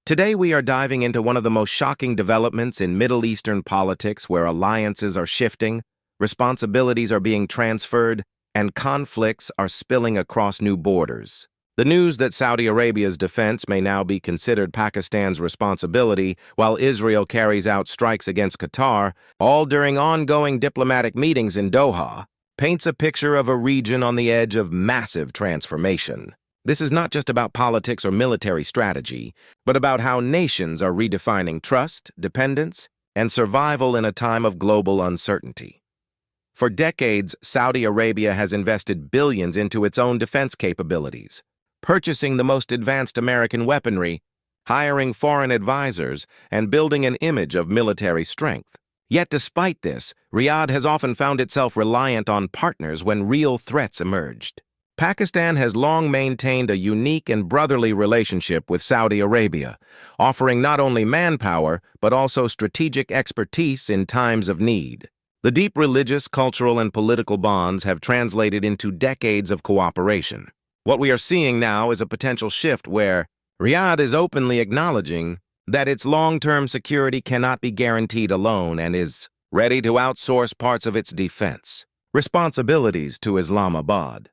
Today we are diving into one of the most shocking developments in Middle Eastern politics where alliances are shifting, responsibilities are being transferred, and conflicts are spilling across new borders. The news that Saudi Arabia's defense may now be considered Pakistan's responsibility while Israel carries out strikes against Qatar, all during ongoing diplomatic meetings in Doha, paints a picture of a region on the edge of massive transformation. This is not just about politics or military strategy, but about how nations are redefining trust, dependence, and survival in a time of global uncertainty. For decades, Saudi Arabia has invested billions into its own defense capabilities, purchasing the most advanced American weaponry, hiring foreign advisors, and building an image of military strength. Yet despite this, Riyadh has often found itself reliant on partners when real threats emerged. Pakistan has long maintained a unique and brotherly relationship with Saudi Arabia, offering not only manpower but also strategic expertise in times of need. The deep religious, cultural, and political bonds have translated into decades of cooperation. What we are seeing now is a potential shift where Riyadh is openly acknowledging that its long-term security cannot be guaranteed alone and is ready to outsource parts of its defense responsibilities to Islamabad.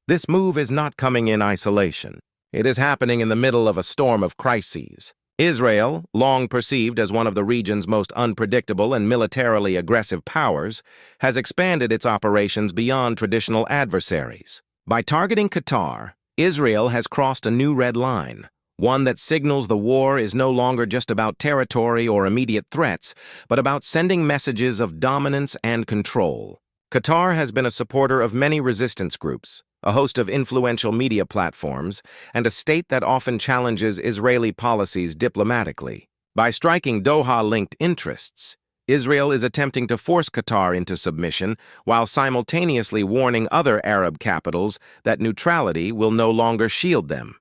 This move is not coming in isolation. It is happening in the middle of a storm of crises. Israel, long perceived as one of the region's most unpredictable and militarily aggressive powers, has expanded its operations beyond traditional adversaries. By targeting Qatar, Israel has crossed a new red line, one that signals the war is no longer just about territory or immediate threats, but about sending messages of dominance and control. Qatar has been a supporter of many resistance groups, a host of influential media platforms, and a state that often challenges Israeli policies diplomatically. By striking Doha-linked interests, Israel is attempting to force Qatar into submission while simultaneously warning other Arab capitals that neutrality will no longer shield them.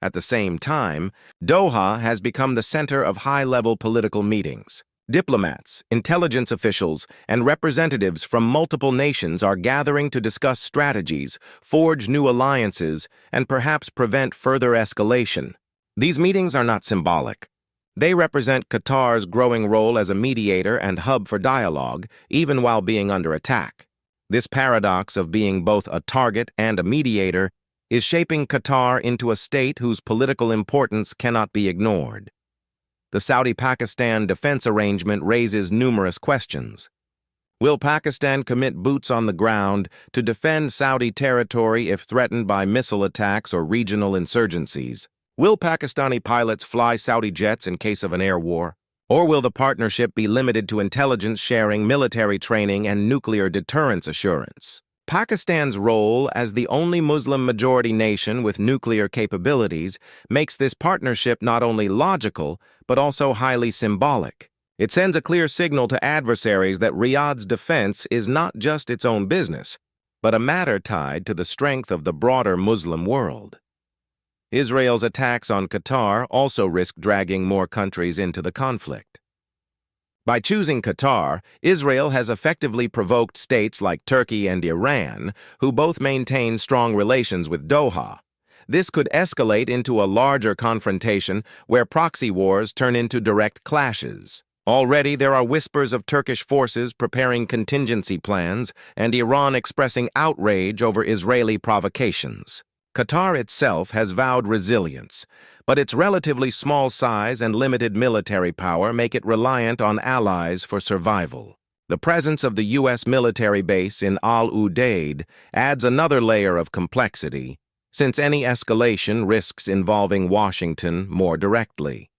At the same time, Doha has become the center of high-level political meetings. Diplomats, intelligence officials, and representatives from multiple nations are gathering to discuss strategies, forge new alliances, and perhaps prevent further escalation. These meetings are not symbolic. They represent Qatar's growing role as a mediator and hub for dialogue, even while being under attack. This paradox of being both a target and a mediator is shaping Qatar into a state whose political importance cannot be ignored. The Saudi-Pakistan defense arrangement raises numerous questions. Will Pakistan commit boots on the ground to defend Saudi territory if threatened by missile attacks or regional insurgencies? Will Pakistani pilots fly Saudi jets in case of an air war? Or will the partnership be limited to intelligence sharing, military training, and nuclear deterrence assurance? Pakistan's role as the only Muslim-majority nation with nuclear capabilities makes this partnership not only logical, but also highly symbolic. It sends a clear signal to adversaries that Riyadh's defense is not just its own business, but a matter tied to the strength of the broader Muslim world. Israel's attacks on Qatar also risk dragging more countries into the conflict. By choosing Qatar, Israel has effectively provoked states like Turkey and Iran, who both maintain strong relations with Doha. This could escalate into a larger confrontation where proxy wars turn into direct clashes. Already there are whispers of Turkish forces preparing contingency plans and Iran expressing outrage over Israeli provocations. Qatar itself has vowed resilience, but its relatively small size and limited military power make it reliant on allies for survival. The presence of the U.S. military base in Al Udeid adds another layer of complexity, since any escalation risks involving Washington more directly.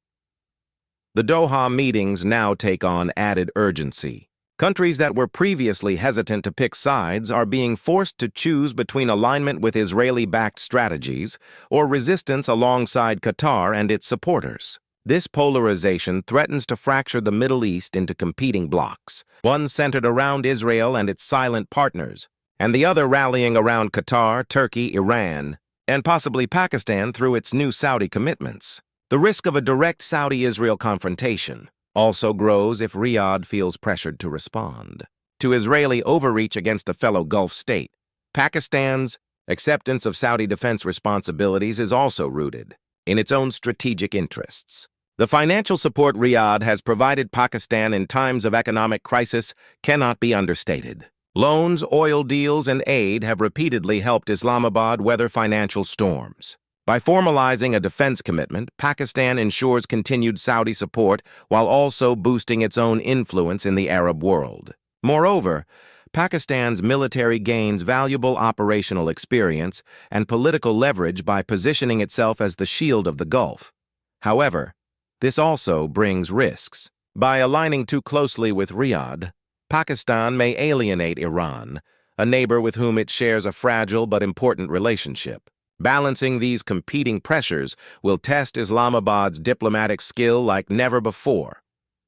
The Doha meetings now take on added urgency. Countries that were previously hesitant to pick sides are being forced to choose between alignment with Israeli-backed strategies or resistance alongside Qatar and its supporters. This polarization threatens to fracture the Middle East into competing blocs, one centered around Israel and its silent partners, and the other rallying around Qatar, Turkey, Iran, and possibly Pakistan through its new Saudi commitments. The risk of a direct Saudi-Israel confrontation also grows if Riyadh feels pressured to respond to Israeli overreach against a fellow Gulf state. Pakistan's acceptance of Saudi defense responsibilities is also rooted in its own strategic interests. The financial support Riyadh has provided Pakistan in times of economic crisis cannot be understated. Loans, oil deals, and aid have repeatedly helped Islamabad weather financial storms. By formalizing a defense commitment, Pakistan ensures continued Saudi support while also boosting its own influence in the Arab world. Moreover, Pakistan's military gains valuable operational experience and political leverage by positioning itself as the shield of the Gulf. However, this also brings risks. By aligning too closely with Riyadh, Pakistan may alienate Iran, a neighbor with whom it shares a fragile but important relationship. Balancing these competing pressures will test Islamabad's diplomatic skill like never before.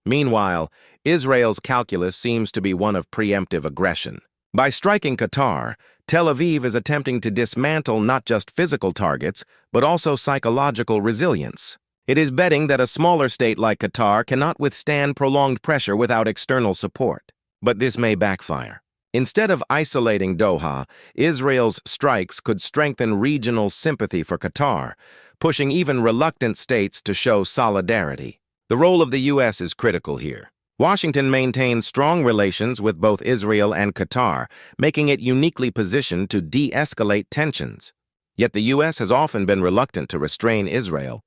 Meanwhile, Israel's calculus seems to be one of preemptive aggression. By striking Qatar, Tel Aviv is attempting to dismantle not just physical targets, but also psychological resilience. It is betting that a smaller state like Qatar cannot withstand prolonged pressure without external support. But this may backfire. Instead of isolating Doha, Israel's strikes could strengthen regional sympathy for Qatar, pushing even reluctant states to show solidarity. The role of the U.S. is critical here. Washington maintains strong relations with both Israel and Qatar, making it uniquely positioned to de-escalate tensions. Yet the U.S. has often been reluctant to restrain Israel,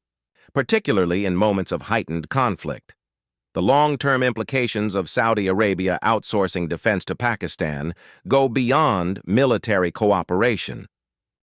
particularly in moments of heightened conflict. The long-term implications of Saudi Arabia outsourcing defense to Pakistan go beyond military cooperation.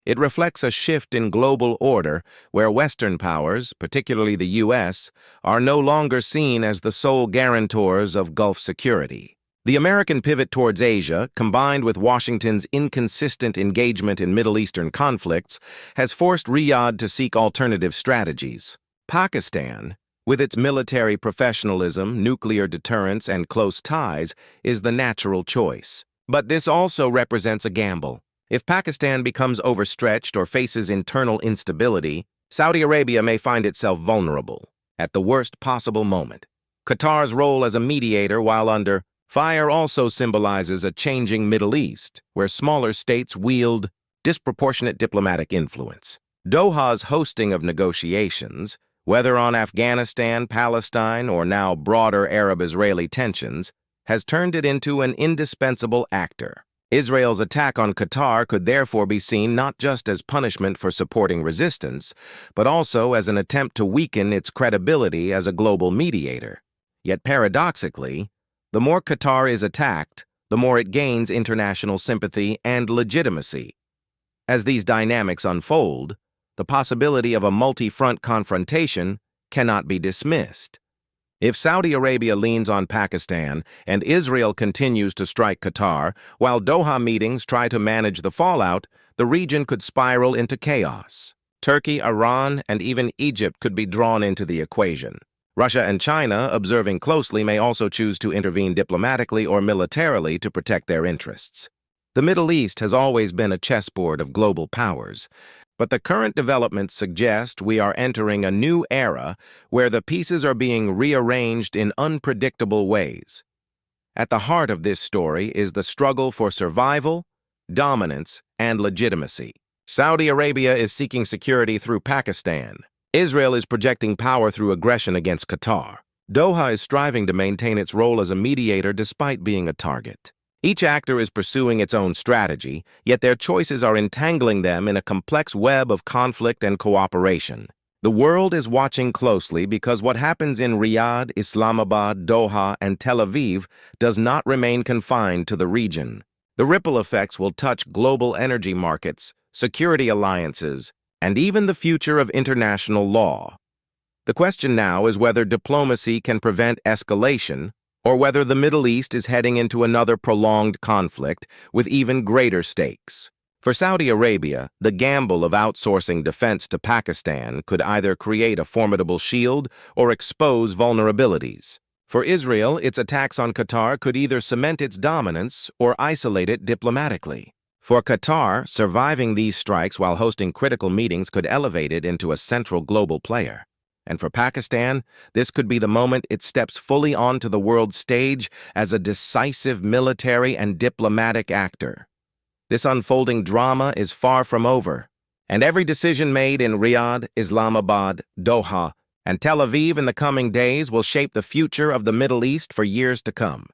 It reflects a shift in global order where Western powers, particularly the U.S., are no longer seen as the sole guarantors of Gulf security. The American pivot towards Asia, combined with Washington's inconsistent engagement in Middle Eastern conflicts, has forced Riyadh to seek alternative strategies. Pakistan, with its military professionalism, nuclear deterrence, and close ties, is the natural choice. But this also represents a gamble. If Pakistan becomes overstretched or faces internal instability, Saudi Arabia may find itself vulnerable at the worst possible moment. Qatar's role as a mediator while under fire also symbolizes a changing Middle East, where smaller states wield disproportionate diplomatic influence. Doha's hosting of negotiations, whether on Afghanistan, Palestine, or now broader Arab-Israeli tensions, has turned it into an indispensable actor. Israel's attack on Qatar could therefore be seen not just as punishment for supporting resistance, but also as an attempt to weaken its credibility as a global mediator. Yet paradoxically, the more Qatar is attacked, the more it gains international sympathy and legitimacy. As these dynamics unfold, the possibility of a multi-front confrontation cannot be dismissed. If Saudi Arabia leans on Pakistan and Israel continues to strike Qatar, while Doha meetings try to manage the fallout, the region could spiral into chaos. Turkey, Iran, and even Egypt could be drawn into the equation. Russia and China, observing closely, may also choose to intervene diplomatically or militarily to protect their interests. The Middle East has always been a chessboard of global powers, but the current developments suggest we are entering a new era where the pieces are being rearranged in unpredictable ways. At the heart of this story is the struggle for survival, dominance, and legitimacy. Saudi Arabia is seeking security through Pakistan. Israel is projecting power through aggression against Qatar. Doha is striving to maintain its role as a mediator despite being a target. Each actor is pursuing its own strategy, yet their choices are entangling them in a complex web of conflict and cooperation. The world is watching closely because what happens in Riyadh, Islamabad, Doha, and Tel Aviv does not remain confined to the region. The ripple effects will touch global energy markets, security alliances, and even the future of international law. The question now is whether diplomacy can prevent escalation, or whether the Middle East is heading into another prolonged conflict with even greater stakes. For Saudi Arabia, the gamble of outsourcing defense to Pakistan could either create a formidable shield or expose vulnerabilities. For Israel, its attacks on Qatar could either cement its dominance or isolate it diplomatically. For Qatar, surviving these strikes while hosting critical meetings could elevate it into a central global player. And for Pakistan, this could be the moment it steps fully onto the world stage as a decisive military and diplomatic actor. This unfolding drama is far from over, and every decision made in Riyadh, Islamabad, Doha, and Tel Aviv in the coming days will shape the future of the Middle East for years to come.